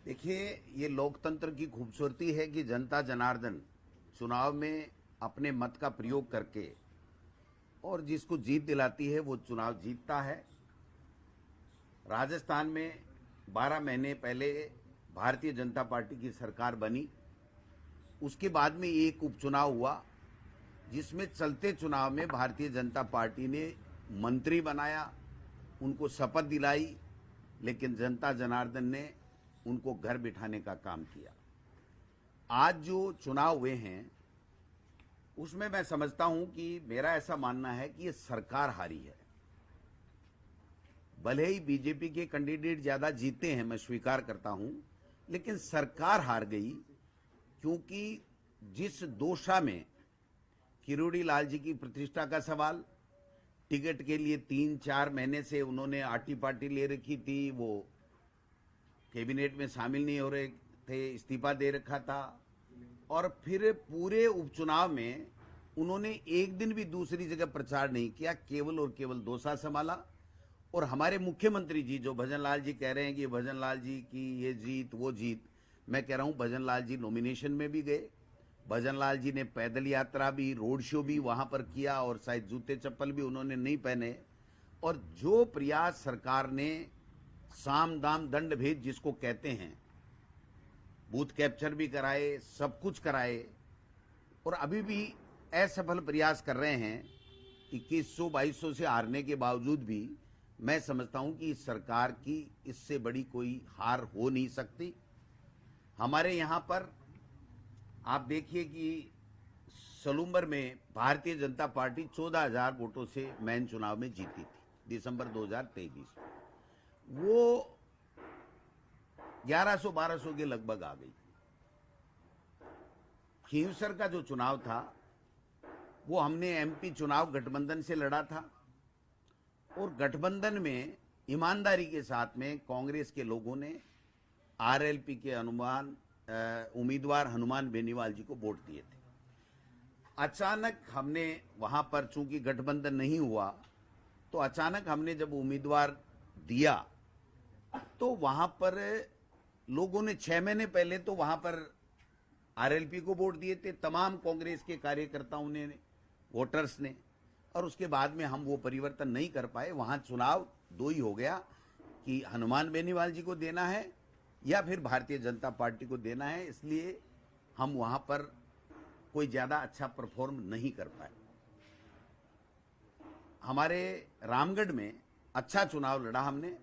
देखिए, ये लोकतंत्र की खूबसूरती है कि जनता जनार्दन चुनाव में अपने मत का प्रयोग करके और जिसको जीत दिलाती है वो चुनाव जीतता है। राजस्थान में 12 महीने पहले भारतीय जनता पार्टी की सरकार बनी। उसके बाद में एक उपचुनाव हुआ जिसमें चलते चुनाव में भारतीय जनता पार्टी ने मंत्री बनाया, उनको शपथ दिलाई, लेकिन जनता जनार्दन ने उनको घर बिठाने का काम किया। आज जो चुनाव हुए हैं उसमें मैं समझता हूं कि मेरा ऐसा मानना है कि ये सरकार हारी है। भले ही बीजेपी के कैंडिडेट ज्यादा जीते हैं, मैं स्वीकार करता हूं, लेकिन सरकार हार गई क्योंकि जिस दोषा में किरोड़ी लाल जी की प्रतिष्ठा का सवाल, टिकट के लिए 3-4 महीने से उन्होंने आटी पार्टी ले रखी थी, वो कैबिनेट में शामिल नहीं हो रहे थे, इस्तीफा दे रखा था, और फिर पूरे उपचुनाव में उन्होंने एक दिन भी दूसरी जगह प्रचार नहीं किया, केवल और केवल दोसा संभाला। और हमारे मुख्यमंत्री जी जो भजन लाल जी कह रहे हैं कि भजन लाल जी की ये जीत वो जीत, मैं कह रहा हूं भजन लाल जी नॉमिनेशन में भी गए, भजन लाल जी ने पैदल यात्रा भी, रोड शो भी वहां पर किया, और शायद जूते चप्पल भी उन्होंने नहीं पहने। और जो प्रयास सरकार ने साम दाम दंड भेद जिसको कहते हैं, बूथ कैप्चर भी कराए, सब कुछ कराए, और अभी भी असफल प्रयास कर रहे हैं। 2100-2200 से हारने के बावजूद भी मैं समझता हूं कि इस सरकार की इससे बड़ी कोई हार हो नहीं सकती। हमारे यहां पर आप देखिए कि सलूम्बर में भारतीय जनता पार्टी 14,000 वोटों से मेन चुनाव में जीती थी दिसंबर 2023। वो 1100-1200 के लगभग आ गई। खींवसर का जो चुनाव था वो हमने एमपी चुनाव गठबंधन से लड़ा था, और गठबंधन में ईमानदारी के साथ में कांग्रेस के लोगों ने आरएलपी के उम्मीदवार हनुमान बेनीवाल जी को वोट दिए थे। अचानक हमने वहां पर, चूंकि गठबंधन नहीं हुआ, तो अचानक हमने जब उम्मीदवार दिया तो वहां पर लोगों ने 6 महीने पहले तो वहां पर आरएलपी को वोट दिए थे, तमाम कांग्रेस के कार्यकर्ताओं ने, वोटर्स ने, और उसके बाद में हम वो परिवर्तन नहीं कर पाए। वहां चुनाव दो ही हो गया कि हनुमान बेनीवाल जी को देना है या फिर भारतीय जनता पार्टी को देना है, इसलिए हम वहां पर कोई ज्यादा अच्छा परफॉर्म नहीं कर पाए। हमारे रामगढ़ में अच्छा चुनाव लड़ा हमने,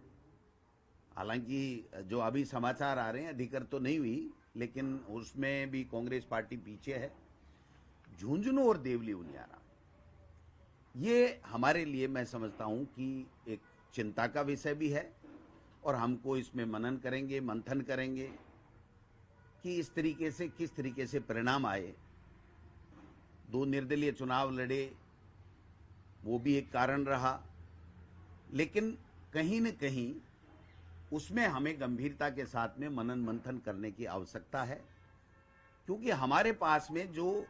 हालांकि जो अभी समाचार आ रहे हैं अधिकृत तो नहीं हुई, लेकिन उसमें भी कांग्रेस पार्टी पीछे है। झुंझुनू और देवली उनियारा, ये हमारे लिए मैं समझता हूं कि एक चिंता का विषय भी है, और हमको इसमें मनन करेंगे, मंथन करेंगे कि इस तरीके से किस तरीके से परिणाम आए। 2 निर्दलीय चुनाव लड़े, वो भी एक कारण रहा, लेकिन कहीं न कहीं उसमें हमें गंभीरता के साथ में मनन मंथन करने की आवश्यकता है, क्योंकि हमारे पास में जो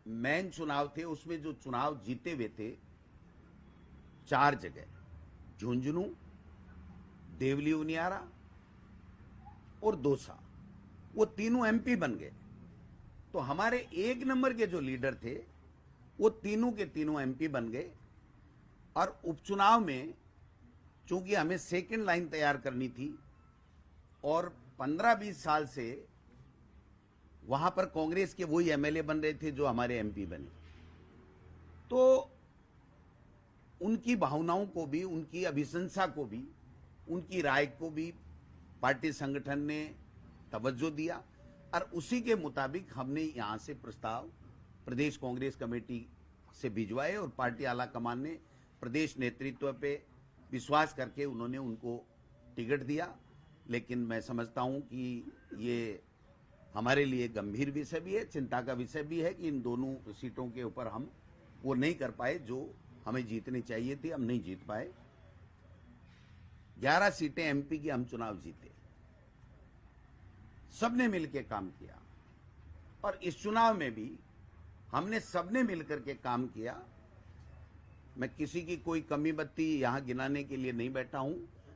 मेन चुनाव थे उसमें जो चुनाव जीते हुए थे 4 जगह, झुंझुनू, देवली उनियारा और दौसा, वो तीनों एमपी बन गए। तो हमारे 1 नंबर के जो लीडर थे वो तीनों के तीनों एमपी बन गए। और उपचुनाव में चूंकि हमें सेकंड लाइन तैयार करनी थी, और 15-20 साल से वहां पर कांग्रेस के वही एमएलए बन रहे थे जो हमारे एमपी बने, तो उनकी भावनाओं को भी, उनकी अभिशंसा को भी, उनकी राय को भी पार्टी संगठन ने तवज्जो दिया, और उसी के मुताबिक हमने यहां से प्रस्ताव प्रदेश कांग्रेस कमेटी से भिजवाए, और पार्टी आला कमान ने प्रदेश नेतृत्व पे विश्वास करके उन्होंने उनको टिकट दिया। लेकिन मैं समझता हूं कि ये हमारे लिए गंभीर विषय भी है, चिंता का विषय भी है कि इन दोनों सीटों के ऊपर हम वो नहीं कर पाए जो हमें जीतनी चाहिए थी, हम नहीं जीत पाए। 11 सीटें एमपी की हम चुनाव जीते, सबने मिलकर काम किया, और इस चुनाव में भी हमने सबने मिलकर के काम किया। मैं किसी की कोई कमी बत्ती यहां गिनाने के लिए नहीं बैठा हूं,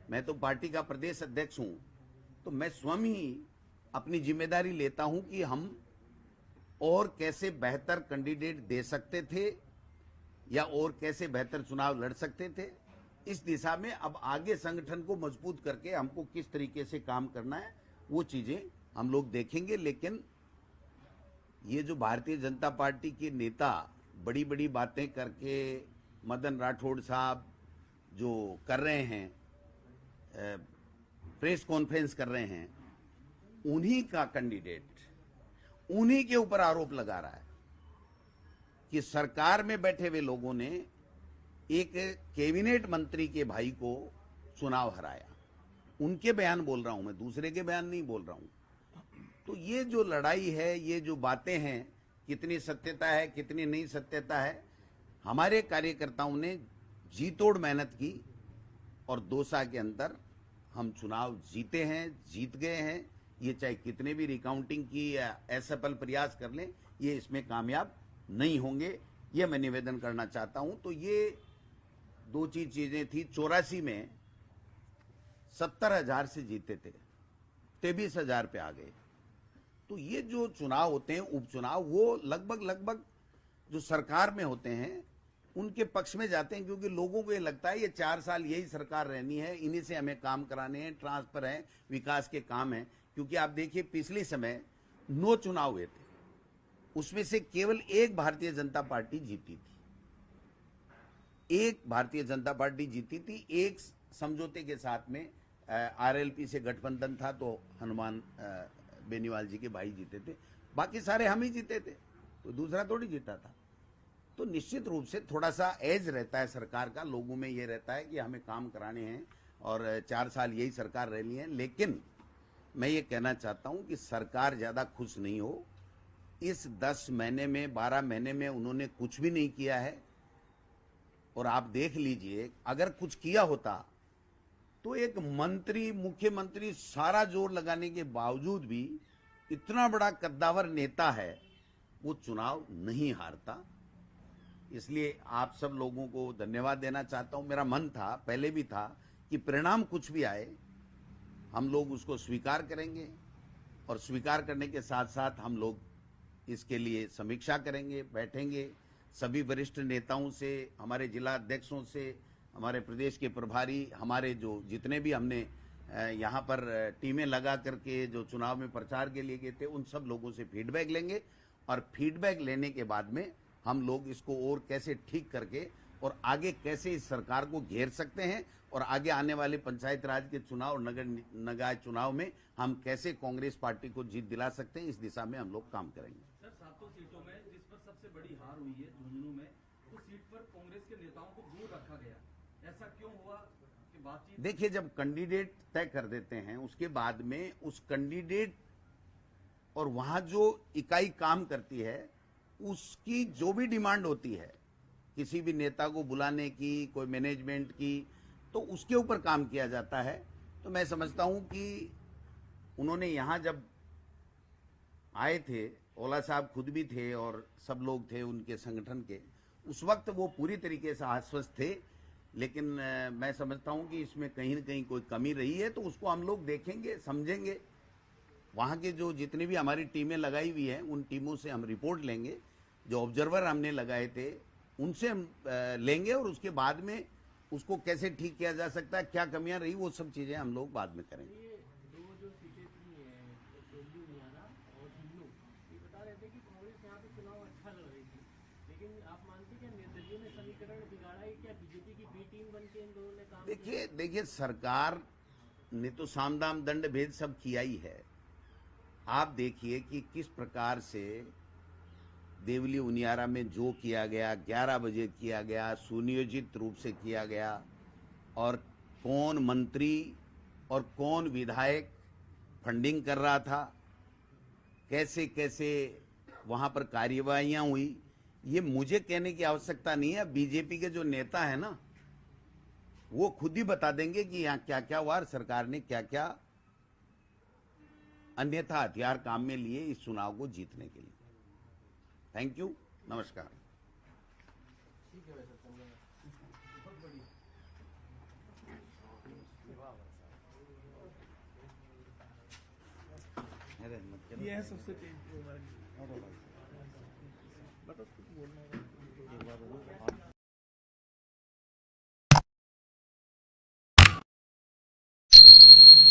मैं तो पार्टी का प्रदेश अध्यक्ष हूं, तो मैं स्वयं ही अपनी जिम्मेदारी लेता हूं कि हम और कैसे बेहतर कैंडिडेट दे सकते थे या और कैसे बेहतर चुनाव लड़ सकते थे। इस दिशा में अब आगे संगठन को मजबूत करके हमको किस तरीके से काम करना है वो चीजें हम लोग देखेंगे। लेकिन ये जो भारतीय जनता पार्टी के नेता बड़ी बड़ी बातें करके मदन राठौड़ साहब जो कर रहे हैं, प्रेस कॉन्फ्रेंस कर रहे हैं, उन्हीं का कैंडिडेट उन्हीं के ऊपर आरोप लगा रहा है कि सरकार में बैठे हुए लोगों ने एक कैबिनेट मंत्री के भाई को चुनाव हराया। उनके बयान बोल रहा हूं मैं, दूसरे के बयान नहीं बोल रहा हूं। तो ये जो लड़ाई है, ये जो बातें हैं, कितनी सत्यता है कितनी नहीं सत्यता है, हमारे कार्यकर्ताओं ने जी तोड़ मेहनत की और 2 साल के अंदर हम चुनाव जीते हैं, जीत गए हैं। ये चाहे कितने भी रिकाउंटिंग की या असफल प्रयास कर लें, ये इसमें कामयाब नहीं होंगे, ये मैं निवेदन करना चाहता हूं। तो ये 2 चीजें थी। 84 में 70,000 से जीते थे, 23,000 पे आ गए। तो ये जो चुनाव होते हैं उपचुनाव, वो लगभग जो सरकार में होते हैं उनके पक्ष में जाते हैं, क्योंकि लोगों को ये लगता है ये 4 साल यही सरकार रहनी है, इन्हीं से हमें काम कराने हैं, ट्रांसफर है, विकास के काम हैं। क्योंकि आप देखिए पिछले समय 9 चुनाव हुए थे, उसमें से केवल एक भारतीय जनता पार्टी जीती थी, एक भारतीय जनता पार्टी जीती थी। एक समझौते के साथ में आरएलपी से गठबंधन था, तो हनुमान बेनीवाल जी के भाई जीते थे, बाकी सारे हम ही जीते थे, तो दूसरा थोड़ी जीता था। तो निश्चित रूप से थोड़ा सा एज रहता है सरकार का, लोगों में ये रहता है कि हमें काम कराने हैं और 4 साल यही सरकार रहनी है। लेकिन मैं ये कहना चाहता हूं कि सरकार ज्यादा खुश नहीं हो। इस 10 महीने में 12 महीने में उन्होंने कुछ भी नहीं किया है। और आप देख लीजिए, अगर कुछ किया होता तो एक मंत्री, मुख्यमंत्री सारा जोर लगाने के बावजूद भी, इतना बड़ा कद्दावर नेता है, वो चुनाव नहीं हारता। इसलिए आप सब लोगों को धन्यवाद देना चाहता हूं। मेरा मन था, पहले भी था, कि परिणाम कुछ भी आए हम लोग उसको स्वीकार करेंगे और स्वीकार करने के साथ साथ हम लोग इसके लिए समीक्षा करेंगे, बैठेंगे सभी वरिष्ठ नेताओं से, हमारे जिला अध्यक्षों से, हमारे प्रदेश के प्रभारी, हमारे जो जितने भी हमने यहाँ पर टीमें लगा करके जो चुनाव में प्रचार के लिए गए थे, उन सब लोगों से फीडबैक लेंगे और फीडबैक लेने के बाद में हम लोग इसको और कैसे ठीक करके और आगे कैसे इस सरकार को घेर सकते हैं और आगे आने वाले पंचायत राज के चुनाव और नगर निकाय चुनाव में हम कैसे कांग्रेस पार्टी को जीत दिला सकते हैं, इस दिशा में हम लोग काम करेंगे। सर, 7 सीटों में जिस पर सबसे बड़ी हार हुई है झुंझुनू में, उस सीट पर कांग्रेस के नेताओं को दूर रखा गया, ऐसा क्यों हुआ कि बातचीत? देखिए, जब कैंडिडेट तय कर देते हैं उसके बाद में उस कैंडिडेट और वहां जो इकाई काम करती है उसकी जो भी डिमांड होती है, किसी भी नेता को बुलाने की, कोई मैनेजमेंट की, तो उसके ऊपर काम किया जाता है। तो मैं समझता हूं कि उन्होंने यहां जब आए थे, ओला साहब खुद भी थे और सब लोग थे उनके संगठन के, उस वक्त वो पूरी तरीके से आश्वस्त थे। लेकिन मैं समझता हूं कि इसमें कहीं न कहीं कोई कमी रही है, तो उसको हम लोग देखेंगे, समझेंगे। वहां के जो जितनी भी हमारी टीमें लगाई हुई हैं, उन टीमों से हम रिपोर्ट लेंगे, जो ऑब्जर्वर हमने लगाए थे उनसे हम लेंगे और उसके बाद में उसको कैसे ठीक किया जा सकता है, क्या कमियां रही, वो सब चीजें हम लोग बाद में करेंगे। ये दो जो सीटें थी डोली उनियारा और झुंझुनू, ये बता रहे थे कि कांग्रेस यहाँ पे चुनाव अच्छा लड़ रही थी, लेकिन आप मानते क्या निर्दलीय ने समीकरण बिगाड़ा है? क्या बीजेपी की बी टीम बन के इन दोनों ने काम किया? देखिए सरकार ने तो साम दाम दंड भेद सब किया ही है। आप देखिए कि किस प्रकार से देवली उनियारा में जो किया गया, 11 बजे किया गया, सुनियोजित रूप से किया गया, और कौन मंत्री और कौन विधायक फंडिंग कर रहा था, कैसे कैसे वहां पर कार्यवाहियां हुई, ये मुझे कहने की आवश्यकता नहीं है। बीजेपी के जो नेता है ना, वो खुद ही बता देंगे कि यहाँ क्या क्या हुआ, सरकार ने क्या क्या अन्यथा हथियार काम में लिए इस चुनाव को जीतने के लिए। थैंक यू, नमस्कार। ठीक है वैसे बहुत बढ़िया। ये है सबसे तेज बता कुछ बोलना है।